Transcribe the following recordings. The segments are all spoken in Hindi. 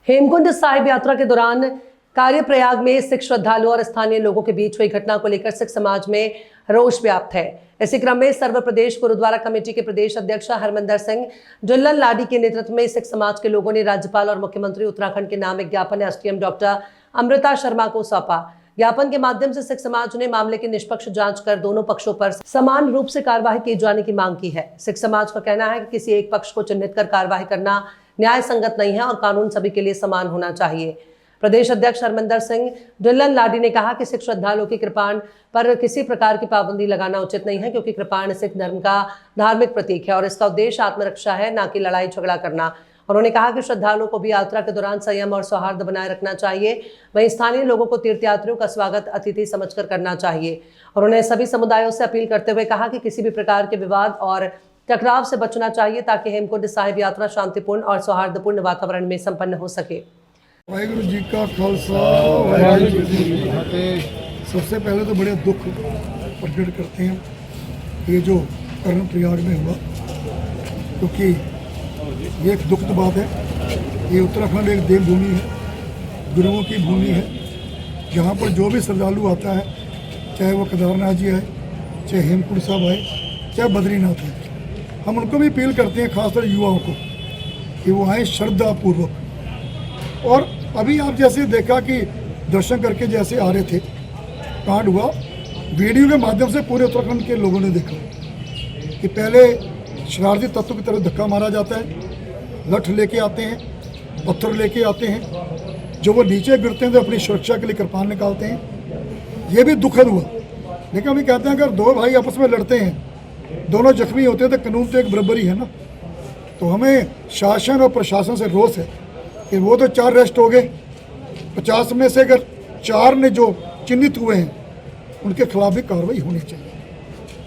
हेमकुंड साहिब यात्रा के दौरान कार्यप्रयाग में सिख श्रद्धालुओं और स्थानीय लोगों के बीच हुई घटना को लेकर सिख समाज में रोष व्याप्त है। इसी क्रम में सर्व प्रदेश गुरुद्वारा कमेटी के प्रदेश अध्यक्ष हरमंदर सिंह ढिल्लन लाडी के नेतृत्व में सिख समाज के लोगों ने राज्यपाल और मुख्यमंत्री उत्तराखंड के नाम एक ज्ञापन एसडीएम डॉक्टर अमृता शर्मा को सौंपा। ज्ञापन के माध्यम से सिख समाज ने मामले की निष्पक्ष जांच कर दोनों पक्षों पर समान रूप से कार्रवाई किए जाने की मांग की है। सिख समाज का कहना है कि किसी एक पक्ष को चिन्हित कर कार्रवाई करना न्याय संगत नहीं है और कानून सभी के लिए समान होना चाहिए। प्रदेश अध्यक्ष हरमंदर सिंह ढिल्लन लाडी ने कहा कि सिख श्रद्धालुओं की कृपाण पर किसी प्रकार की पाबंदी लगाना उचित नहीं है, क्योंकि कृपाण सिख धर्म का धार्मिक प्रतीक है और इसका उद्देश्य आत्मरक्षा है, न कि लड़ाई झगड़ा करना। उन्होंने कहा कि श्रद्धालुओं को भी यात्रा के दौरान संयम और सौहार्द बनाए रखना चाहिए। वहीं स्थानीय लोगों को तीर्थयात्रियों का स्वागत अतिथि समझकर करना चाहिए। उन्होंने सभी समुदायों से अपील करते हुए कहा कि किसी भी प्रकार के विवाद और टकराव से बचना चाहिए, ताकि हेमकुंड साहिब यात्रा शांतिपूर्ण और सौहार्दपूर्ण वातावरण में संपन्न हो सके। वाहिगुरु जी का खालसा, वाहिगुरु जी की फतेह। सबसे पहले तो बड़े दुख प्रकट करते हैं ये जो कर्णप्रयाग में हुआ, क्योंकि ये एक दुखद बात है। ये उत्तराखंड एक देवभूमि है, गुरुओं की भूमि है, जहाँ पर जो भी श्रद्धालु आता है, चाहे वो केदारनाथ जी आए, चाहे हेमकुंड साहब आए, चाहे बद्रीनाथ आए, हम उनको भी अपील करते हैं, खासकर युवाओं को, कि वो आए श्रद्धापूर्वक। और अभी आप जैसे देखा कि दर्शन करके जैसे आ रहे थे, कांड हुआ, वीडियो के माध्यम से पूरे उत्तराखंड के लोगों ने देखा कि पहले शरारती तत्व की तरफ धक्का मारा जाता है, लठ लेके आते हैं, पत्थर लेके आते हैं, जो वो नीचे गिरते हैं तो अपनी सुरक्षा के लिए कृपाण निकालते हैं। ये भी दुखद हुआ। लेकिन अभी कहते हैं अगर दो भाई आपस में लड़ते हैं, दोनों जख्मी होते हैं, तो कानून तो एक बराबर ही है ना। तो हमें शासन और प्रशासन से रोष है कि वो तो 4 अरेस्ट हो गए, 50 में से अगर 4 ने जो चिन्हित हुए हैं उनके खिलाफ भी कार्रवाई होनी चाहिए,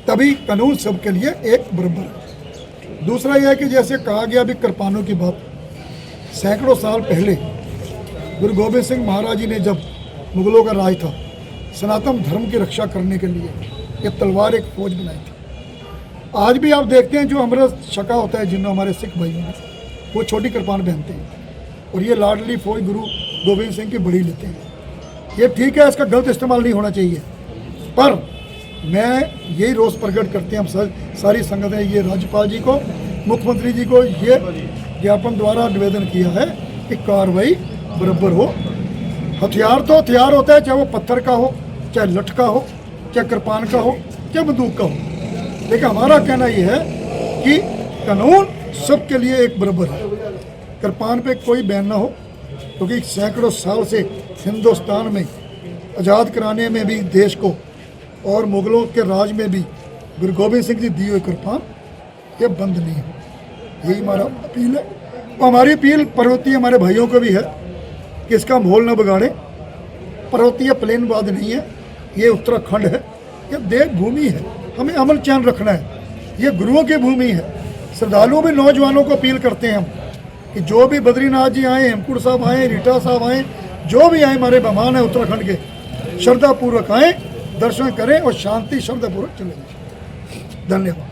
तभी कानून सबके लिए एक बराबर है। दूसरा यह है कि जैसे कहा गया भी कृपाणों की बात, सैकड़ों साल पहले गुरु गोबिंद सिंह महाराज जी ने जब मुगलों का राज था, सनातन धर्म की रक्षा करने के लिए ये तलवार एक फौज बनाई थी। आज भी आप देखते हैं जो अमृत छका होता है, जिन्होंने हमारे सिख भाइयों ने, वो छोटी कृपाण पहनते हैं और ये लाडली फौज गुरु गोबिंद सिंह की बड़ी लेते हैं। ये ठीक है, इसका गलत इस्तेमाल नहीं होना चाहिए, पर मैं यही रोष प्रकट करते हैं हम सारी संगतें, ये राज्यपाल जी को, मुख्यमंत्री जी को ये ज्ञापन द्वारा निवेदन किया है कि कार्रवाई बराबर हो। हथियार तो हथियार होता है, चाहे वो पत्थर का हो, चाहे लठ का हो, चाहे कृपाण का हो, चाहे बंदूक का हो। लेकिन हमारा कहना यह है कि कानून सबके लिए एक बराबर है। कृपाण पे कोई बैन ना हो, क्योंकि सैकड़ों साल से हिंदुस्तान में आज़ाद कराने में भी देश को और मुगलों के राज में भी गुरु गोबिंद सिंह जी दिए हुए कृपाण ये बंद नहीं हो। यही हमारा अपील है। और हमारी अपील पर्वतीय हमारे भाइयों को भी है कि इसका माहौल न बिगाड़े। पर्वतीय प्लेनवाद नहीं है, ये उत्तराखंड है, ये देवभूमि है, हमें अमन चैन रखना है, ये गुरुओं की भूमि है। श्रद्धालुओं भी, नौजवानों को अपील करते हैं हम कि जो भी बद्रीनाथ जी आए, हेमकुंड साहब आए, रीटा साहब आए, जो भी आए हमारे मेहमान हैं उत्तराखंड के, श्रद्धापूर्वक आएँ, दर्शन करें और शांति श्रद्धापूर्वक चले जाएं। धन्यवाद।